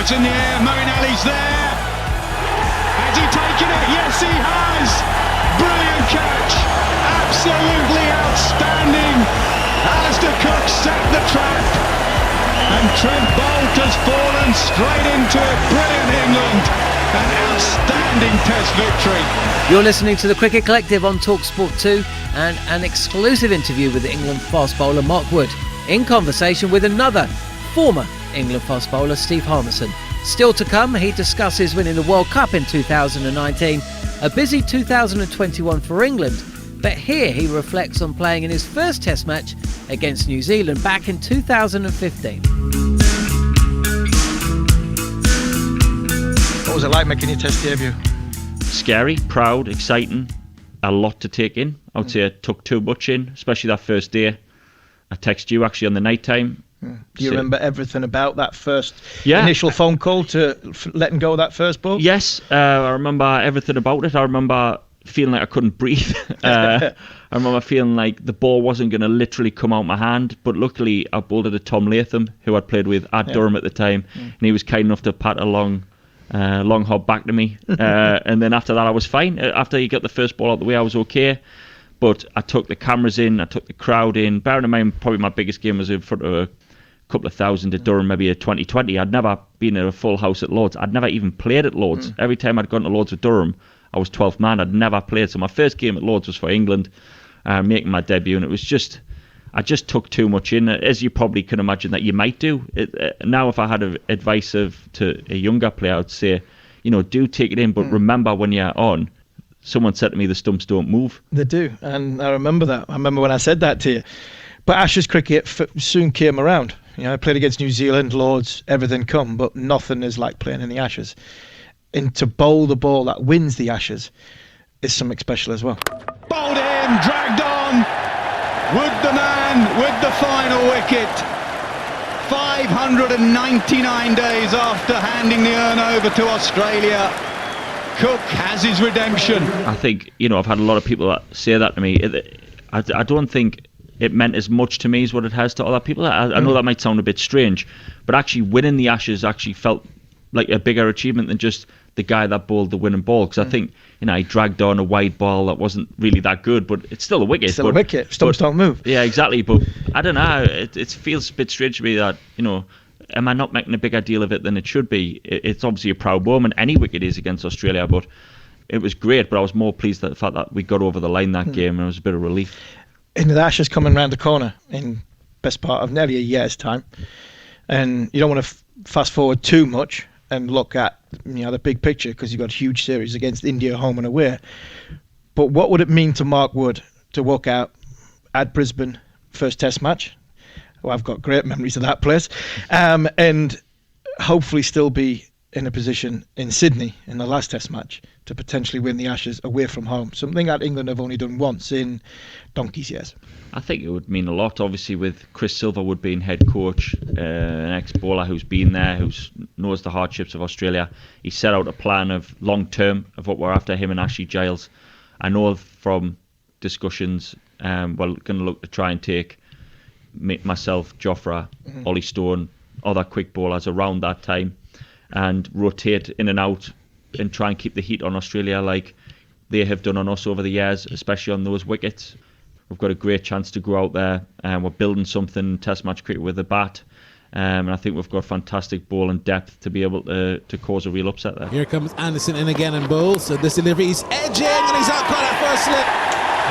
It's in the air, Marinelli's there. Has he taken it? Yes, he has. Brilliant catch. Absolutely outstanding. Alistair Cook set the trap. And Trent Boult has fallen straight into it. Brilliant England. An outstanding Test victory. You're listening to the Cricket Collective on TalkSport 2 and an exclusive interview with the England fast bowler Mark Wood, in conversation with another former England fast bowler, Steve Harmison. Still to come, he discusses winning the World Cup in 2019, a busy 2021 for England, but here he reflects on playing in his first Test match against New Zealand back in 2015. What was it like making your Test debut? Scary, proud, exciting, a lot to take in. I would say I took too much in, especially that first day. I texted you actually on the night time. Do you remember everything about that first initial phone call to letting go of that first ball? Yes, I remember everything about it. I remember feeling like I couldn't breathe. I remember feeling like the ball wasn't going to literally come out my hand, but luckily I bowled it to Tom Latham, who I'd played with at Durham at the time, and he was kind enough to pat a long hob back to me, and then after that I was fine. After he got the first ball out the way, I was okay, but I took the cameras in, I took the crowd in. Bearing in mind, probably my biggest game was in front of a couple of thousand at Durham, maybe at 2020. I'd never been in a full house at Lords. I'd never even played at Lords. Every time I'd gone to Lords at Durham, I was 12th man. I'd never played. So my first game at Lords was for England, making my debut, and it was just, I just took too much in, as you probably can imagine that you might do. Now, if I had advice to a younger player, I'd say, do take it in, but remember when you're on, someone said to me, the stumps don't move. They do, and I remember that. I remember when I said that to you. But Ashes cricket soon came around. I played against New Zealand, Lords, everything come, but nothing is like playing in the Ashes. And to bowl the ball that wins the Ashes is something special as well. Bowled in, dragged on. Wood the man with the final wicket. 599 days after handing the urn over to Australia, Cook has his redemption. I think, I've had a lot of people that say that to me. I don't think it meant as much to me as what it has to other people. I know that might sound a bit strange, but actually winning the Ashes actually felt like a bigger achievement than just the guy that bowled the winning ball, because I think he dragged on a wide ball that wasn't really that good, but it's still a wicket. Still a wicket. Stumps don't move. Yeah, exactly. But I don't know. It feels a bit strange to me that am I not making a bigger deal of it than it should be? It's obviously a proud moment. Any wicket is against Australia, but it was great. But I was more pleased at the fact that we got over the line that game, and it was a bit of relief. And the Ashes coming round the corner in best part of nearly a year's time, and you don't want to fast forward too much and look at the big picture, because you've got a huge series against India home and away. But what would it mean to Mark Wood to walk out at Brisbane, first Test match? Well, I've got great memories of that place, and hopefully still be in a position in Sydney in the last Test match to potentially win the Ashes away from home, something that England have only done once in donkey's years. I think it would mean a lot, obviously, with Chris Silverwood being head coach, an ex-bowler who's been there, who knows the hardships of Australia. He set out a plan of long-term of what we're after, him and Ashley Giles. I know from discussions, we're going to look to try and take myself, Jofra, Ollie Stone, other quick bowlers around that time, and rotate in and out and try and keep the heat on Australia like they have done on us over the years, especially on those wickets. We've got a great chance to go out there, and we're building something Test match cricket with a bat, and I think we've got fantastic ball and depth to be able to cause a real upset there. Here comes Anderson in again and bowls. So this delivery, he's edging and he's out caught at first slip.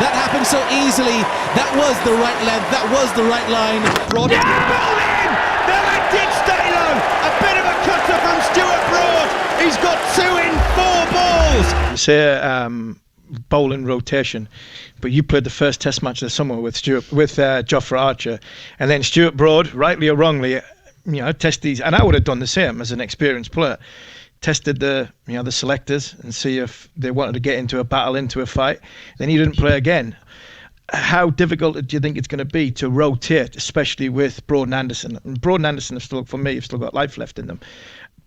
That happened so easily. That was the right length. That was the right line. Broad. Yeah, ball in! No, it did stay low. A bit of a cutter from Stuart Broad. He's got 2 in 4 balls. You say bowling rotation, but you played the first Test match of the summer with Jofra Archer, and then Stuart Broad, rightly or wrongly, test these, and I would have done the same as an experienced player. Tested the selectors and see if they wanted to get into a battle, into a fight. Then he didn't play again. How difficult do you think it's going to be to rotate, especially with Broad and Anderson? And Broad and Anderson have still got life left in them.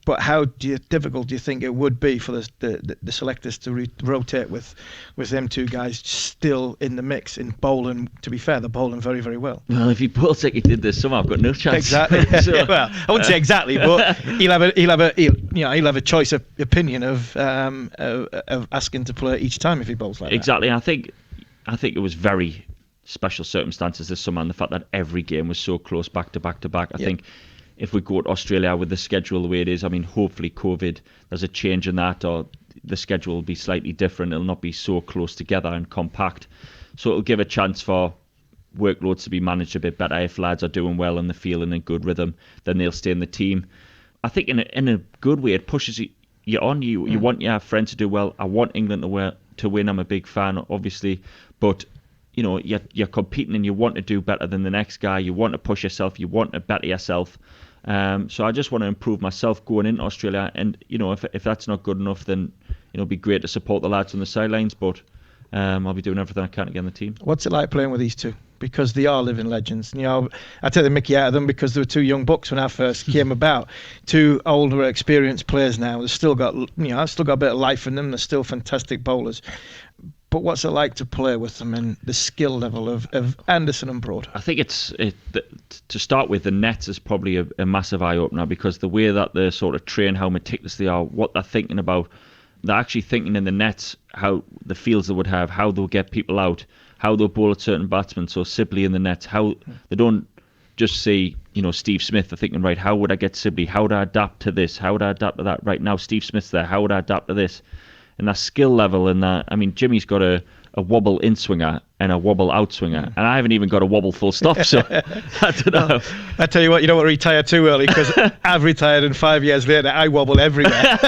But how difficult do you think it would be for the selectors to rotate with them two guys still in the mix in bowling? To be fair, they're bowling very, very well. Well, if he bowls like he did this summer, I've got no chance. Exactly. So, Well, I wouldn't say exactly, but he'll have a choice of opinion of asking to play each time if he bowls like exactly. And I think it was very special circumstances this summer, and the fact that every game was so close back to back to back. I think if we go to Australia with the schedule the way it is, I mean, hopefully COVID, there's a change in that, or the schedule will be slightly different. It'll not be so close together and compact. So it'll give a chance for workloads to be managed a bit better. If lads are doing well in the field and in good rhythm, then they'll stay in the team. I think in a good way, it pushes you on. You want your friends to do well. I want England to win. I'm a big fan, obviously. But you know, you're competing and you want to do better than the next guy. You want to push yourself. You want to better yourself. So I just want to improve myself going into Australia, and you know, if that's not good enough, then you know, it'd be great to support the lads on the sidelines. But I'll be doing everything I can to get on the team. What's it like playing with these two? Because they are living legends. You know, I take the mickey out of them because they were two young bucks when I first came about. Two older, experienced players now. They've still got, I've still got a bit of life in them. They're still fantastic bowlers. But what's it like to play with them and the skill level of Anderson and Broad? I think to start with, the nets is probably a massive eye-opener, because the way that they sort of train, how meticulous they are, what they're thinking about, they're actually thinking in the nets, how the fields they would have, how they'll get people out, how they'll bowl at certain batsmen. So Sibley in the nets, how they don't just say, you know, Steve Smith, they're thinking, right, how would I get Sibley? How would I adapt to this? How would I adapt to that? Right now, Steve Smith's there. How would I adapt to this? And that skill level, and that, I mean, Jimmy's got a wobble in swinger and a wobble out swinger, and I haven't even got a wobble full stop, so I don't know. I tell you what, you don't want to retire too early, because I've retired and 5 years later I wobble everywhere.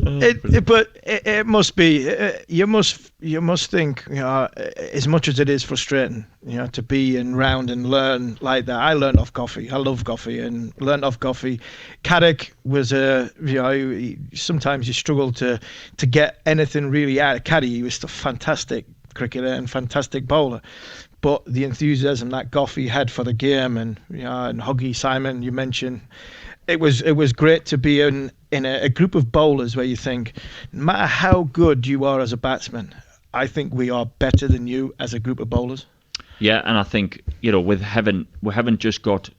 It must be, you must think, you know, as much as it is frustrating, you know, to be and round and learn like that. I learned off Goffey. I love Goffey and learned off Goffey. Caddick was sometimes you struggle to get anything really out of Caddy. He was a fantastic cricketer and fantastic bowler. But the enthusiasm that Goffey had for the game, and and Huggy, Simon, you mentioned, it was great to be in a group of bowlers where you think, no matter how good you are as a batsman, I think we are better than you as a group of bowlers. Yeah, and I think, you know, we haven't just got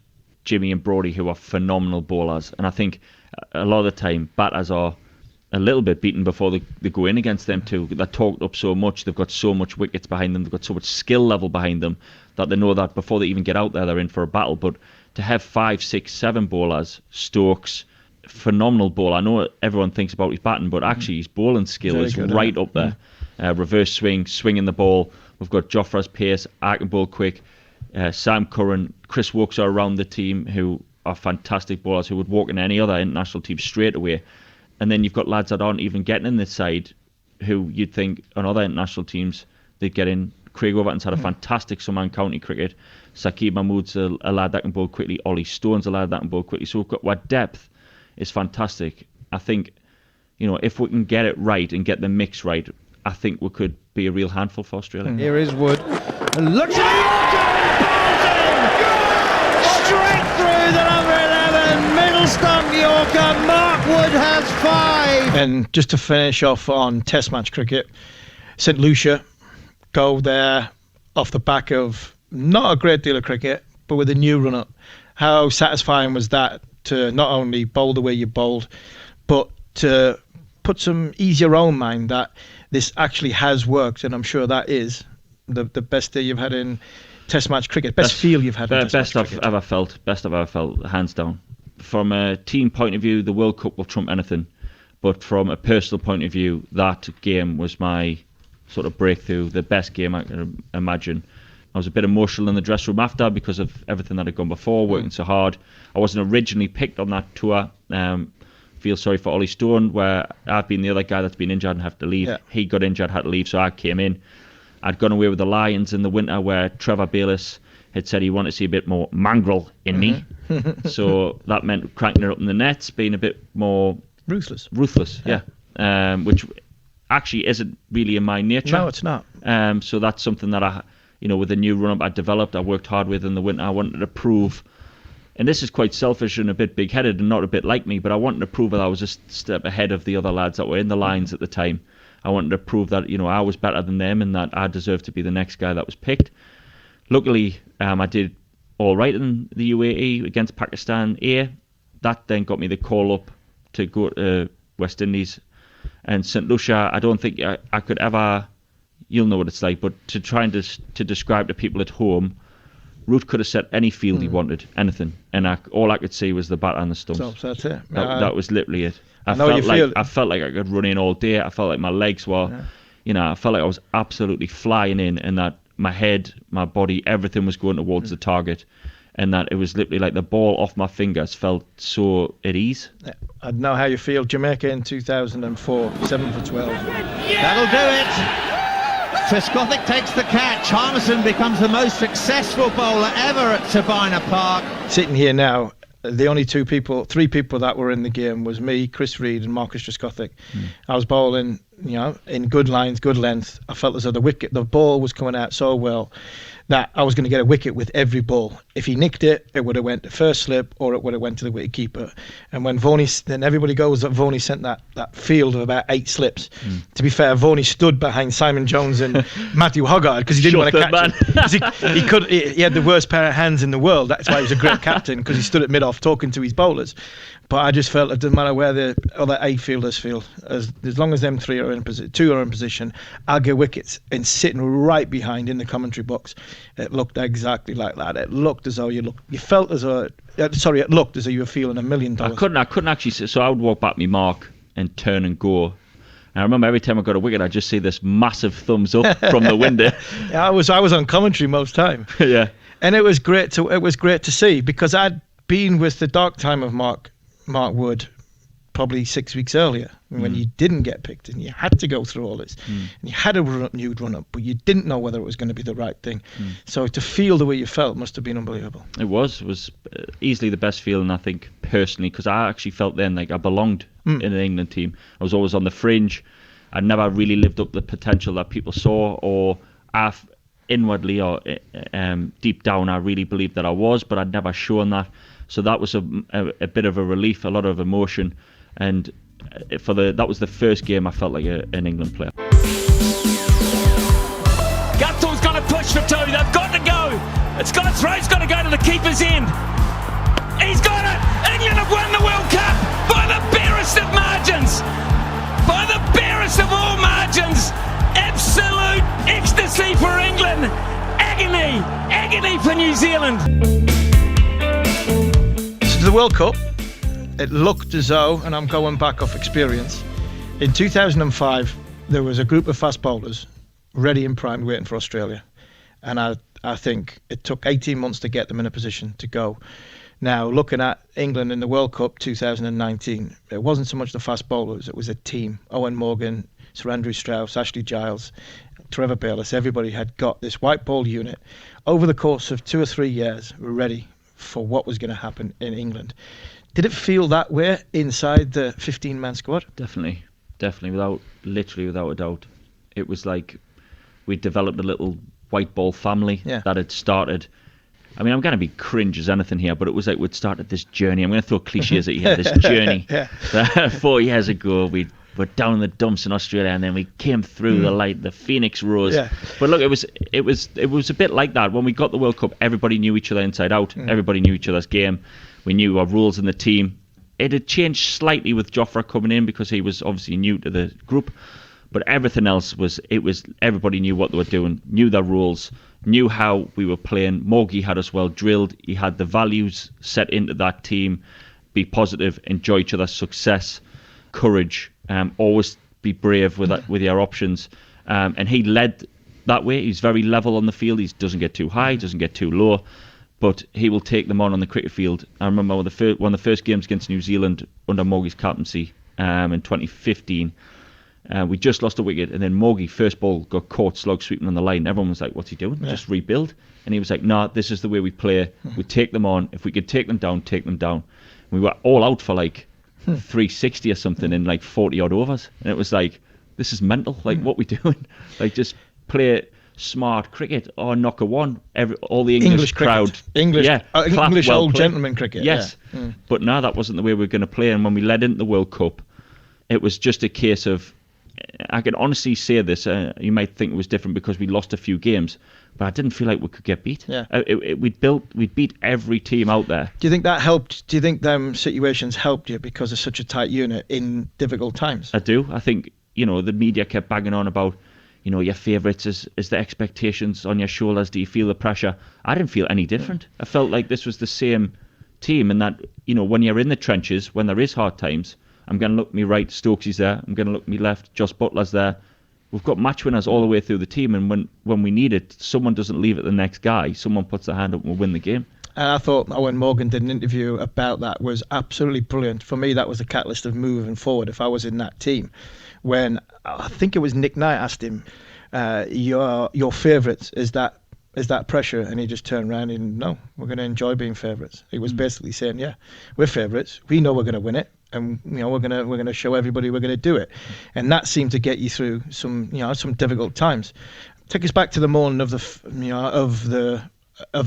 Jimmy and Brodie, who are phenomenal bowlers, and I think a lot of the time batters are a little bit beaten before they go in against them too. They're talked up so much, they've got so much wickets behind them, they've got so much skill level behind them, that they know that before they even get out there, they're in for a battle. But to have 5, 6, 7 bowlers, Stokes, phenomenal bowler. I know everyone thinks about his batting, but actually his bowling skill is right up there. Reverse swinging the ball. We've got Jofra's pace, I can bowl quick. Sam Curran, Chris Wokes are around the team, who are fantastic bowlers, who would walk in any other international team straight away. And then you've got lads that aren't even getting in this side, who you'd think on other international teams they'd get in. Craig Overton's had a fantastic summer in county cricket. Saqib Mahmood's a lad that can bowl quickly. Ollie Stone's a lad that can bowl quickly. So our depth is fantastic. I think, you know, if we can get it right and get the mix right, I think we could be a real handful for Australia. Here is Wood. And look at straight through the number 11 middle stump Yorker. Mark Wood has 5. And just to finish off on Test match cricket, St Lucia go there off the back of not a great deal of cricket, but with a new run-up. How satisfying was that to not only bowl the way you bowled, but to put some ease your own mind that this actually has worked? And I'm sure that is the best day you've had in Test match cricket, best feel you've had in Test match cricket. Best I've ever felt, hands down. From a team point of view, the World Cup will trump anything, but from a personal point of view, that game was my sort of breakthrough, the best game I can imagine. I was a bit emotional in the dressing room after, because of everything that had gone before, working so hard. I wasn't originally picked on that tour. Feel sorry for Ollie Stone, where I've been the other guy that's been injured and have to leave. Yeah. He got injured, had to leave, so I came in. I'd gone away with the Lions in the winter, where Trevor Bayliss had said he wanted to see a bit more mongrel in me. So that meant cranking it up in the nets, being a bit more ruthless. Yeah. Which actually isn't really in my nature. No, it's not. So that's something that I, you know, with the new run-up I developed, I worked hard with in the winter. I wanted to prove and this is quite selfish and a bit big-headed and not a bit like me, but I wanted to prove that I was a step ahead of the other lads that were in the lines at the time. I wanted to prove that, you know, I was better than them and that I deserved to be the next guy that was picked. Luckily, I did all right in the UAE against Pakistan A. That then got me the call up to go to West Indies. And St. Lucia, I don't think I could ever, you'll know what it's like, but to try and to describe to people at home, Root could have set any field he wanted, anything, and all I could see was the bat and the stumps. So that's it. That was literally it. I felt like I could run in all day. I felt like my legs were, I felt like I was absolutely flying in, and that my head, my body, everything was going towards the target, and that it was literally like the ball off my fingers felt so at ease. I know how you feel. Jamaica in 2004, 7 for 12. That'll do it. Trescothick takes the catch. Harmison becomes the most successful bowler ever at Sabina Park. Sitting here now, the only three people that were in the game was me, Chris Reed and Marcus Trescothick. I was bowling, in good lines, good length. I felt as though the ball was coming out so well that I was going to get a wicket with every ball. If he nicked it, it would have went to first slip or it would have went to the wicket keeper. And when then everybody goes that Voney sent that field of about 8 slips. To be fair, Voney stood behind Simon Jones and Matthew Hoggard because he didn't want to catch it. He had the worst pair of hands in the world. That's why he was a great captain, because he stood at mid-off talking to his bowlers. But I just felt it doesn't matter where the other 8 fielders field, as long as them 2 are in position, I'll get wickets. And sitting right behind in the commentary box, it looked exactly like that. It looked as though it looked as though you were feeling $1 million. I couldn't actually. So I would walk back my mark and turn and go. And I remember every time I got a wicket, I'd just see this massive thumbs up from the window. I was on commentary most time. Yeah, and it was great to see, because I'd been with the dark time of Mark Wood probably 6 weeks earlier, when you didn't get picked and you had to go through all this and you had a nude run up, but you didn't know whether it was going to be the right thing. So to feel the way you felt must have been unbelievable. It was easily the best feeling, I think, personally, because I actually felt then like I belonged in an England team. I was always on the fringe. I never really lived up the potential that people saw, or inwardly or deep down I really believed that I was, but I'd never shown that. So that was a bit of a relief, a lot of emotion, and that was the first game I felt like an England player. Guthal's got to push for 2. They've got to go. It's got to throw. It's got to go to the keeper's end. He's got it. England have won the World Cup by the barest of margins. By the barest of all margins. Absolute ecstasy for England. Agony for New Zealand. The World Cup, it looked as though, and I'm going back off experience, in 2005 there was a group of fast bowlers ready and primed waiting for Australia, and I think it took 18 months to get them in a position to go. Now, looking at England in the World Cup 2019, it wasn't so much the fast bowlers, it was a team. Owen Morgan, Sir Andrew Strauss, Ashley Giles, Trevor Bayliss, everybody had got this white ball unit over the course of 2 or 3 years, were ready for what was going to happen in England. Did it feel that way inside the 15-man squad? Definitely, without a doubt. It was like we'd developed a little white ball family that had started. I mean, I'm going to be cringe as anything here, but it was like we'd started this journey. I'm going to throw cliches at you here. This journey. 4 years ago, we were down in the dumps in Australia, and then we came through the light. The phoenix rose. But look, it was a bit like that. When we got the World Cup, everybody knew each other inside out. Everybody knew each other's game. We knew our rules in the team. It had changed slightly with Jofra coming in, because he was obviously new to the group. But everything else was everybody knew what they were doing, knew their rules, knew how we were playing. Morgie had us well drilled. He had the values set into that team: be positive, enjoy each other's success, courage, always be brave with your options. And he led that way. He's very level on the field. He doesn't get too high, doesn't get too low, but he will take them on the cricket field. I remember one of the first games against New Zealand under Morgie's captaincy in 2015. We just lost a wicket, and then Morgie, first ball, got caught slog sweeping on the line. Everyone was like, what's he doing? Just rebuild? And he was like, nah, this is the way we play. We take them on. If we could take them down, take them down. And we were all out for like 360 or something in like 40 odd overs. And it was like, this is mental. Like, what we doing? Like, just play smart cricket or knocker one. All the English crowd, English old play. Gentleman cricket. Yes, but no, that wasn't the way we were going to play. And when we led into the World Cup, it was just a case of, I can honestly say this. You might think it was different because we lost a few games, but I didn't feel like we could get beat. Yeah. We'd beat every team out there. Do you think that helped? Do you think them situations helped you because of such a tight unit in difficult times? I do. I think, the media kept banging on about, your favourites. Is the expectations on your shoulders? Do you feel the pressure? I didn't feel any different. I felt like this was the same team, and that, when you're in the trenches, when there is hard times, I'm going to look me right, Stokesy's there. I'm going to look me left, Joss Butler's there. We've got match winners all the way through the team, and when we need it, someone doesn't leave it the next guy. Someone puts their hand up and we'll win the game. And I thought Owen Morgan did an interview about that was absolutely brilliant. For me, that was the catalyst of moving forward if I was in that team. When I think it was Nick Knight asked him, your favourites, is that pressure? And he just turned around and, no, we're going to enjoy being favourites. He was basically saying, yeah, we're favourites. We know we're going to win it. And we're gonna show everybody we're gonna do it, and that seemed to get you through some difficult times. Take us back to the morning of the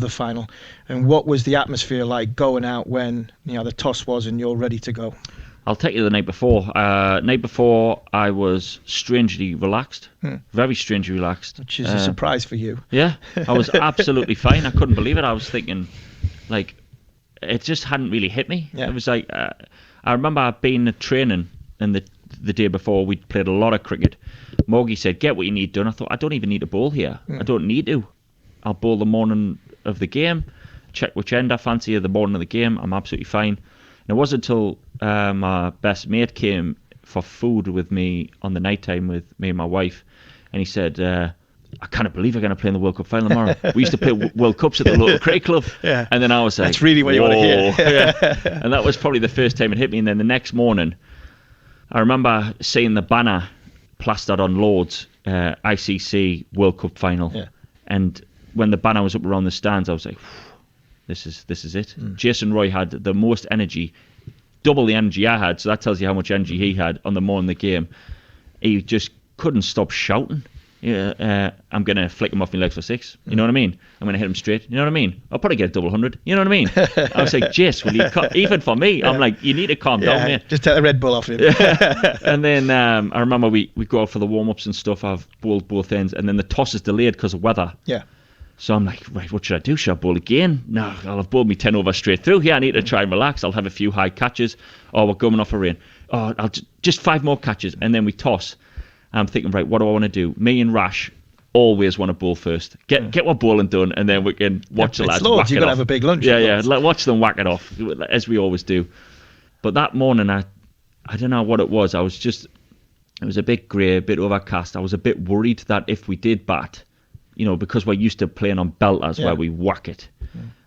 final, and what was the atmosphere like going out when the toss was and you're ready to go? I'll take you the night before. Night before, I was strangely relaxed, very strangely relaxed, which is a surprise for you. Yeah, I was absolutely fine. I couldn't believe it. I was thinking, like, it just hadn't really hit me. Yeah. It was like. I remember being at training, and the day before we'd played a lot of cricket. Morgie said, "Get what you need done." I thought, I don't even need to bowl here. I don't need to. I'll bowl the morning of the game, check which end I fancy of the morning of the game. I'm absolutely fine. And it wasn't until my best mate came for food with me on the night time with me and my wife, and he said, I can't believe we're going to play in the World Cup final tomorrow. We used to play World Cups at the local cricket club. Yeah. And then I was like, that's really what you want to hear. Yeah. And that was probably the first time it hit me. And then the next morning, I remember seeing the banner plastered on Lords, ICC World Cup final. Yeah. And when the banner was up around the stands, I was like, this is it. Jason Roy had the most energy, double the energy I had. So that tells you how much energy he had on the morning of the game. He just couldn't stop shouting. I'm going to flick him off my legs for six. You know what I mean? I'm going to hit him straight. You know what I mean? I'll probably get a double 100. You know what I mean? I was like, Jace, will you even for me, I'm like, you need to calm down, mate. Just take the Red Bull off him. And then I remember we go out for the warm-ups and stuff. I've bowled both ends, and then the toss is delayed because of weather. Yeah. So I'm like, right, what should I do? Should I bowl again? No, I'll have bowled me 10 over straight through. Yeah, I need to try and relax. I'll have a few high catches. Oh, we're coming off a rain. Oh, I'll just 5 more catches, and then we toss. I'm thinking, right, what do I want to do? Me and Rash always want to bowl first. Get what bowling done, and then we can watch the lads Lords, whack you've it got to off. have a big lunch. Yeah, watch them whack it off, as we always do. But that morning, I don't know what it was. It was a bit grey, a bit overcast. I was a bit worried that if we did bat, because we're used to playing on belters where we whack it.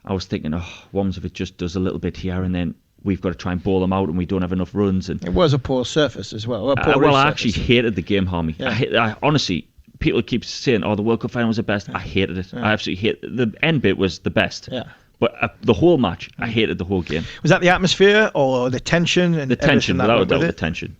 I was thinking, what if it just does a little bit here, and then we've got to try and bowl them out, and we don't have enough runs. And it was a poor surface as well. I actually hated the game, Harmy. Yeah. I honestly, people keep saying, the World Cup final was the best. I hated it. I absolutely hate it. The end bit was the best. Yeah. But the whole match, I hated the whole game. Was that the atmosphere or the tension? And the tension, without a doubt, the tension.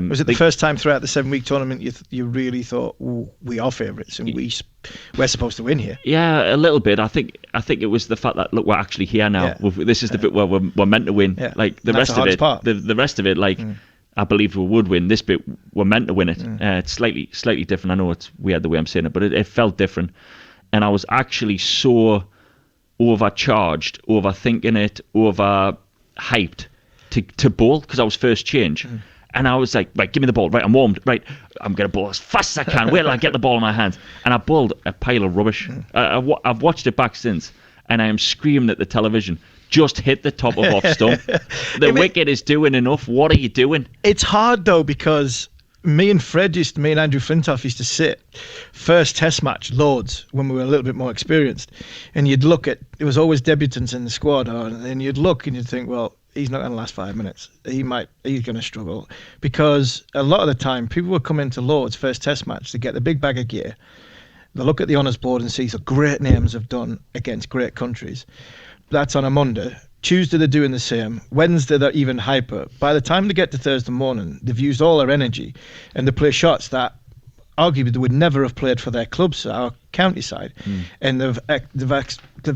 Was it the first time throughout the 7-week tournament you really thought, we are favourites and we're supposed to win here? Yeah, a little bit. I think it was the fact that, look, we're actually here now. Yeah. This is the bit where we're meant to win. Yeah. Like the rest of it, the rest of it, like I believe we would win. This bit, we're meant to win it. It's slightly different. I know it's weird the way I'm saying it, but it felt different. And I was actually so overcharged, overthinking it, overhyped to bowl because I was first change. And I was like, right, give me the ball. Right, I'm warmed. Right, I'm going to bowl as fast as I can. Wait till I get the ball in my hands. And I bowled a pile of rubbish. I've watched it back since, and I am screaming at the television, just hit the top of off stump. The wicket is doing enough. What are you doing? It's hard, though, because me and Andrew Flintoff used to sit first test match Lords when we were a little bit more experienced, and you'd look at, it was always debutants in the squad, and you'd look and you'd think, well, he's not going to last 5 minutes. He's going to struggle, because a lot of the time people would come into Lords first test match to get the big bag of gear. They look at the honours board and see the great names have done against great countries. That's on a Monday. Tuesday they're doing the same. Wednesday they're even hyper. By the time they get to Thursday morning, they've used all their energy and they play shots that arguably they would never have played for their clubs, our county side, and they've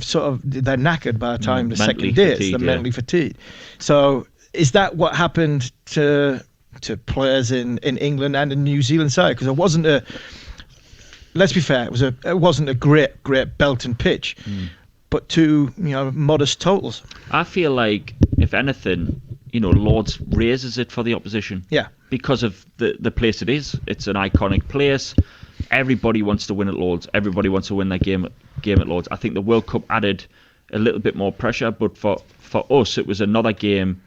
sort of they're knackered by the time the second day. They're mentally fatigued. So is that what happened to players in England and in New Zealand side? Because it wasn't a. Let's be fair. It wasn't a great Belton pitch, but two modest totals. I feel like if anything, Lords raises it for the opposition. Yeah. Because of the place it is. It's an iconic place. Everybody wants to win at Lords. Everybody wants to win their game at Lords. I think the World Cup added a little bit more pressure, but for us, it was another game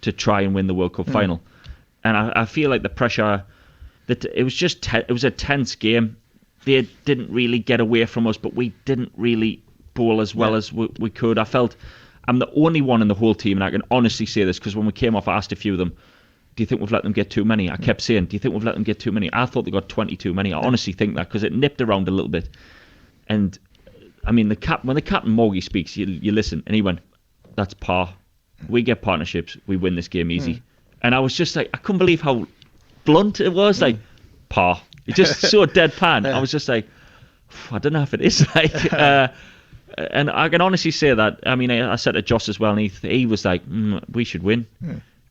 to try and win the World Cup final. And I feel like the pressure, that it was a tense game. They didn't really get away from us, but we didn't really bowl as well as we could. I felt I'm the only one in the whole team, and I can honestly say this, because when we came off, I asked a few of them, do you think we've let them get too many? I kept saying, do you think we've let them get too many? I thought they got 20 too many. I honestly think that, because it nipped around a little bit. And, I mean, when the captain Morgie speaks, you listen, and he went, that's par. We get partnerships, we win this game easy. And I was just like, I couldn't believe how blunt it was, like, par. He just so deadpan. I was just like, I don't know if it is like... and I can honestly say that. I mean, I said to Joss as well, and he was like, we should win.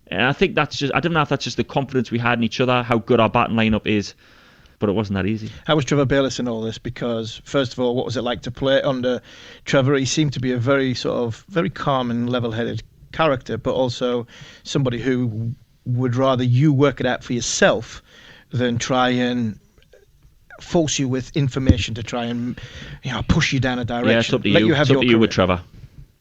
And I think that's just, I don't know if that's just the confidence we had in each other, how good our batting lineup is, but it wasn't that easy. How was Trevor Bayliss in all this? Because, first of all, what was it like to play under Trevor? He seemed to be a very calm and level-headed character, but also somebody who would rather you work it out for yourself than try and force you with information to try and push you down a direction. Yeah, it's up to you. It's up to you with Trevor.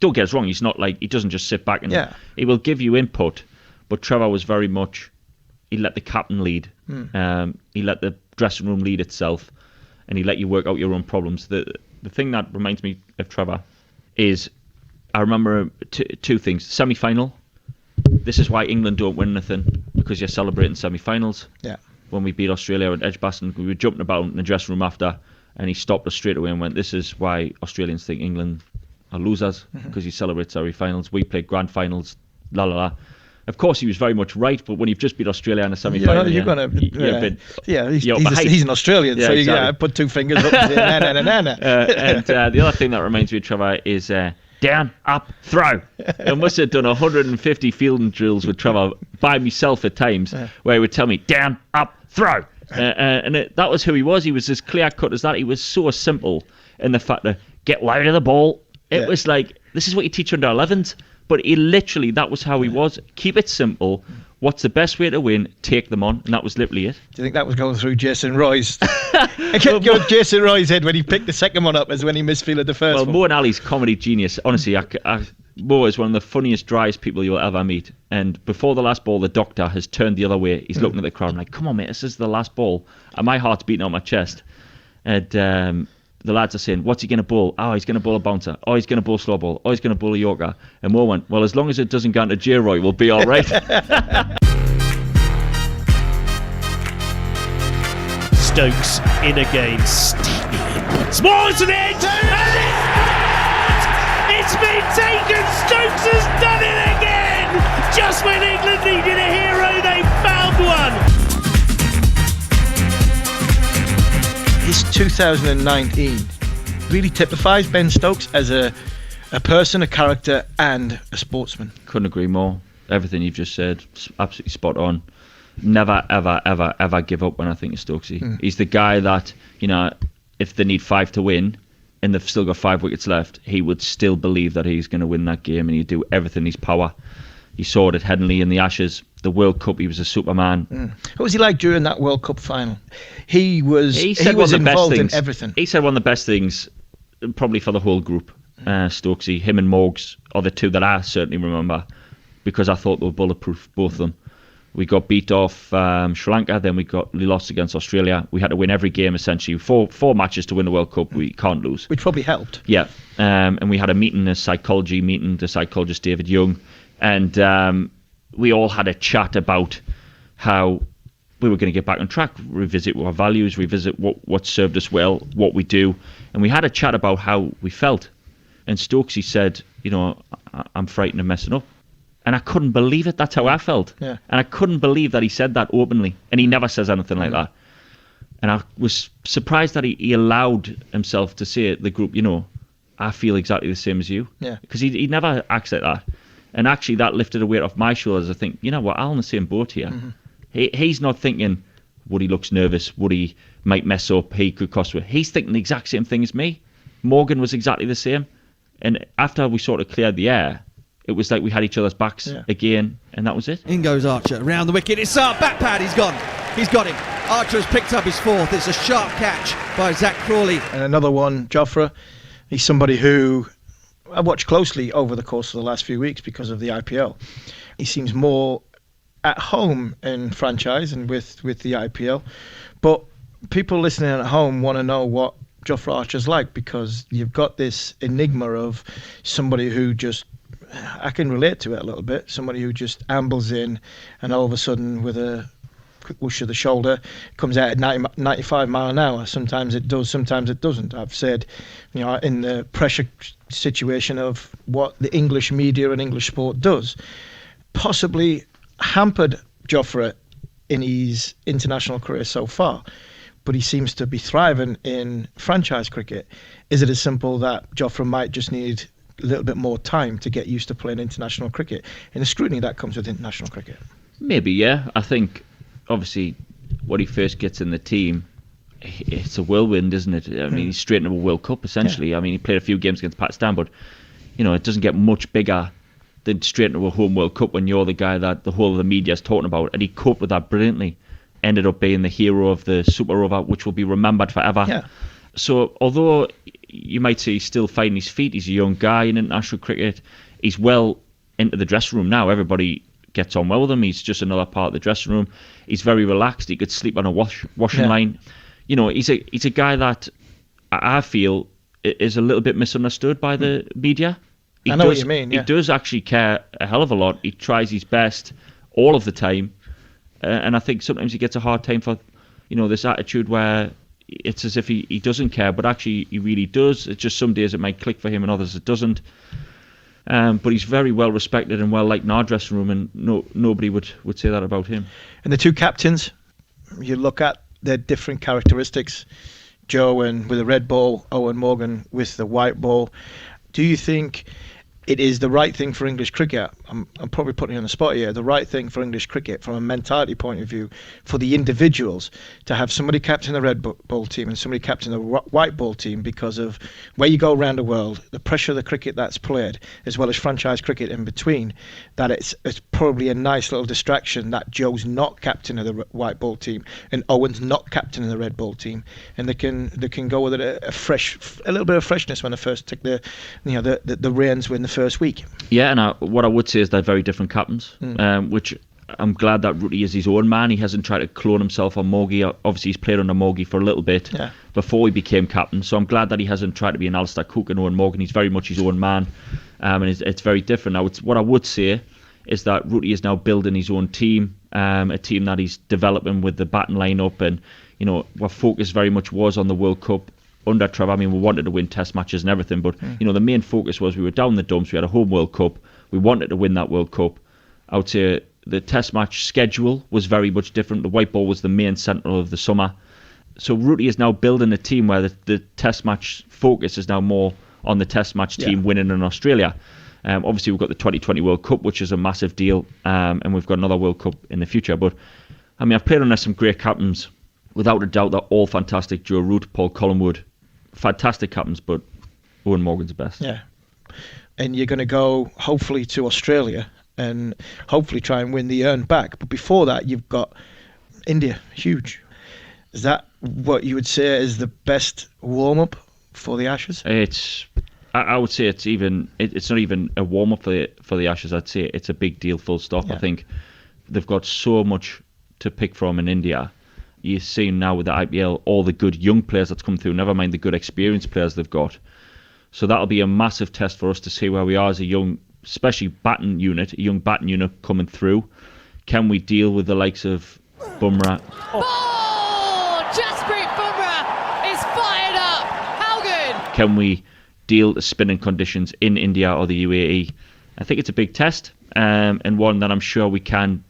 Don't get us wrong, he's not like, he doesn't just sit back and he will give you input, but Trevor was very much, he let the captain lead. He let the dressing room lead itself, and he let you work out your own problems. The thing that reminds me of Trevor is, I remember two things. Semi-final. This is why England don't win anything, because you're celebrating semi-finals. Yeah. When we beat Australia at Edgbaston, we were jumping about in the dressing room after, and he stopped us straight away and went, this is why Australians think England are losers, because you celebrate semi-finals. We play grand finals, la la la. Of course, he was very much right, but when you've just beat Australia in a semi-final, he's an Australian, so exactly. You put two fingers up and say, na. And the other thing that reminds me of Trevor is down, up, throw. I must have done 150 fielding drills with Trevor by myself at times, where he would tell me, down, up, throw. And that was who he was. He was as clear-cut as that. He was so simple in the fact that get wide of the ball. It was like, this is what you teach under 11s. But he literally, that was how he was. Keep it simple. What's the best way to win? Take them on. And that was literally it. Do you think that was going through Jason Roy's? I kept going Jason Roy's head when he picked the second one up as when he misfielded the first one. Well, Mo and Ali's comedy genius. Honestly, Mo is one of the funniest, driest people you'll ever meet. And before the last ball, the doctor has turned the other way. He's looking at the crowd and like, come on, mate, this is the last ball. And my heart's beating on my chest. And the lads are saying, what's he going to bowl? Oh, he's going to bowl a bouncer. Oh, he's going to bowl slow ball. Oh, he's going to bowl a Yorker. And Mo went, well, as long as it doesn't go into J. Roy, we'll be all right. Stokes in again. Smalls an edge. It's been taken. Stokes has done it again. Just when England needed a hero, they found one. This 2019 really typifies Ben Stokes as a person, a character, and a sportsman. Couldn't agree more. Everything you've just said, absolutely spot on. Never, ever, ever, ever give up when I think of Stokesy. He's the guy that, if they need 5 to win and they've still got 5 wickets left, he would still believe that he's going to win that game, and he'd do everything in his power. You saw it at Headingley in the Ashes. The World Cup, he was a superman. What was he like during that World Cup final? He was involved in everything. He said one of the best things, probably for the whole group, Stokesy. Him and Morgs are the two that I certainly remember, because I thought they were bulletproof, both of them. We got beat off Sri Lanka, then we lost against Australia. We had to win every game, essentially. Four matches to win the World Cup. We can't lose. Which probably helped. Yeah. And we had a psychology meeting, the psychologist David Young, and we all had a chat about how we were going to get back on track, revisit our values, revisit what served us well, what we do. And we had a chat about how we felt. And Stokesy said, I'm frightened of messing up. And I couldn't believe it. That's how I felt. Yeah. And I couldn't believe that he said that openly. And he never says anything like that. And I was surprised that he allowed himself to say to the group, I feel exactly the same as you. Yeah. Because he never acts like that. And actually that lifted a weight off my shoulders. I think, we're all in the same boat here. He's not thinking, Woody looks nervous, Woody might mess up, he could cost me. He's thinking the exact same thing as me. Morgan was exactly the same. And after we sort of cleared the air, it was like we had each other's backs again, and that was it. In goes Archer, round the wicket, it's back pad, he's got him. Archer has picked up his fourth, it's a sharp catch by Zach Crawley. And another one, Jofra, he's somebody who I watched closely over the course of the last few weeks because of the IPL. He seems more at home in franchise and with the IPL, but people listening at home want to know what Jofra Archer's like, because you've got this enigma of somebody who just, I can relate to it a little bit, somebody who just ambles in and all of a sudden with a quick whoosh of the shoulder comes out at 95 mile an hour. Sometimes it does, sometimes it doesn't. I've said, in the pressure situation of what the English media and English sport does, possibly hampered Jofra in his international career so far. But he seems to be thriving in franchise cricket. Is it as simple that Jofra might just need a little bit more time to get used to playing international cricket and the scrutiny that comes with international cricket? Maybe, yeah. I think, obviously, when he first gets in the team, it's a whirlwind, isn't it? I mean, he's straight into a World Cup, essentially. Yeah. I mean, he played a few games against Pakistan, but, it doesn't get much bigger than straight into a home World Cup when you're the guy that the whole of the media is talking about. And he coped with that brilliantly. Ended up being the hero of the Super Over, which will be remembered forever. Yeah. So although you might say he's still finding his feet, he's a young guy in international cricket, he's well into the dressing room now. Everybody gets on well with him. He's just another part of the dressing room. He's very relaxed. He could sleep on a washing line. He's a guy that I feel is a little bit misunderstood by the media. I know what you mean. Yeah. He does actually care a hell of a lot. He tries his best all of the time. And I think sometimes he gets a hard time for, this attitude where it's as if he doesn't care, but actually he really does. It's just some days it might click for him and others it doesn't. But he's very well respected and well liked in our dressing room, and nobody would say that about him. And the two captains, you look at their different characteristics. Joe and with the red ball, Owen Morgan with the white ball. Do you think it is the right thing for English cricket? I'm probably putting you on the spot here. The right thing for English cricket from a mentality point of view for the individuals to have somebody captain the red ball team and somebody captain the white ball team, because of where you go around the world, the pressure of the cricket that's played, as well as franchise cricket in between, that it's probably a nice little distraction that Joe's not captain of the white ball team and Owen's not captain of the red ball team, and they can go with it a little bit of freshness when they first take the reins in the first week. Yeah, and what I would say is they're very different captains, which I'm glad that Rooty is his own man. He hasn't tried to clone himself on Mogi. Obviously, he's played under Mogi for a little bit before he became captain, so I'm glad that he hasn't tried to be an Alistair Cook and Owen Morgan. He's very much his own man, and it's very different. What I would say is that Rooty is now building his own team, a team that he's developing with the batting line-up, and our focus very much was on the World Cup under Trevor. I mean, we wanted to win test matches and everything, but the main focus was we were down the dumps. We had a home World Cup. We wanted to win that World Cup. I would say the test match schedule was very much different. The white ball was the main centre of the summer. So Rooty is now building a team where the test match focus is now more on the test match team winning in Australia. Obviously, we've got the 2020 World Cup, which is a massive deal, and we've got another World Cup in the future. But, I mean, I've played under some great captains. Without a doubt, they're all fantastic. Joe Root, Paul Collingwood, fantastic captains, but Owen Morgan's the best. Yeah. And you're going to go, hopefully, to Australia and hopefully try and win the urn back. But before that, you've got India, huge. Is that what you would say is the best warm-up for the Ashes? I would say it's not even a warm-up for the Ashes. I'd say it's a big deal, full stop. Yeah. I think they've got so much to pick from in India. You're seeing now with the IPL all the good young players that's come through, never mind the good experienced players they've got. So that'll be a massive test for us to see where we are as a young, especially a young batting unit coming through. Can we deal with the likes of Bumrah? Jasprit Bumrah is fired up. How good? Can we deal with spinning conditions in India or the UAE? I think it's a big test, and one that I'm sure we can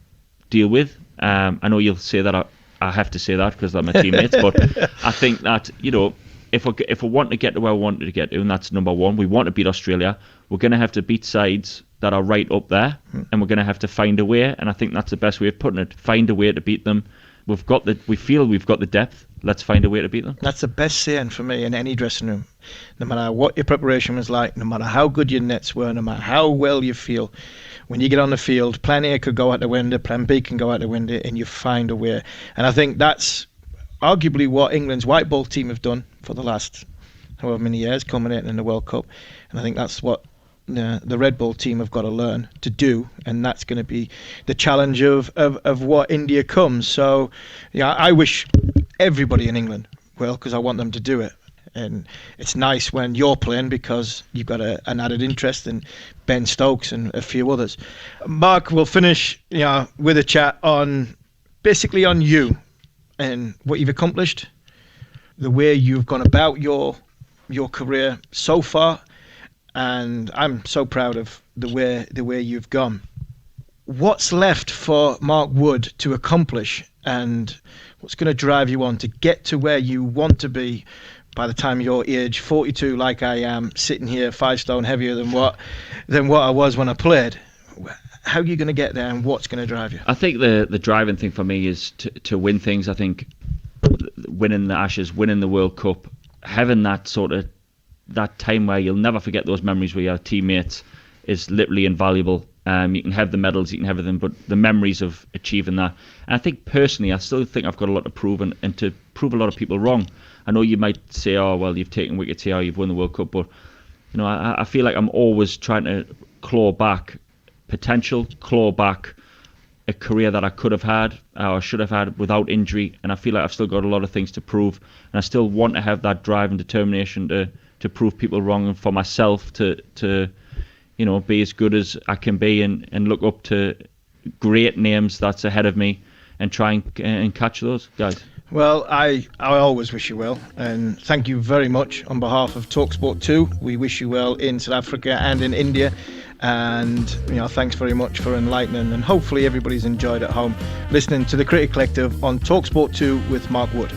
deal with. I know you'll say that I have to say that because they're my teammates. But I think that, you know, if we want to get to where we wanted to get to, and that's number one, we want to beat Australia, we're going to have to beat sides that are right up there, and we're going to have to find a way. And I think that's the best way of putting it. Find a way to beat them. We feel we've got the depth. Let's find a way to beat them. That's the best saying for me in any dressing room. No matter what your preparation was like, no matter how good your nets were, no matter how well you feel, when you get on the field, plan A could go out the window, plan B can go out the window, and you find a way. And I think that's arguably what England's white ball team have done for the last however many years, culminating in the World Cup. And I think that's what the red ball team have got to learn to do, and that's going to be the challenge of what India comes. So yeah, I wish everybody in England well, because I want them to do it. And it's nice when you're playing because you've got an added interest in Ben Stokes and a few others. Mark, we'll finish with a chat on basically on you and what you've accomplished, the way you've gone about your career so far. And I'm so proud of the way you've gone. What's left for Mark Wood to accomplish, and what's going to drive you on to get to where you want to be by the time you're age 42, like I am, sitting here 5 stone heavier than what I was when I played? How are you going to get there, and what's going to drive you? I think the driving thing for me is to win things. I think winning the Ashes, winning the World Cup, having that sort of that time where you'll never forget those memories with your teammates is literally invaluable. You can have the medals, you can have everything, but the memories of achieving that. And I think personally, I still think I've got a lot to prove and to prove a lot of people wrong. I know you might say, oh, well, you've taken wickets here, you've won the World Cup, but you know, I feel like I'm always trying to claw back potential, claw back a career that I could have had or should have had without injury. And I feel like I've still got a lot of things to prove. And I still want to have that drive and determination to prove people wrong, and for myself to you know, be as good as I can be and look up to great names that's ahead of me and try and catch those guys. Well, I always wish you well, and thank you very much on behalf of TalkSport 2. We wish you well in South Africa and in India, and thanks very much for enlightening, and hopefully everybody's enjoyed at home listening to the Cricket Collective on TalkSport 2 with Mark Wood.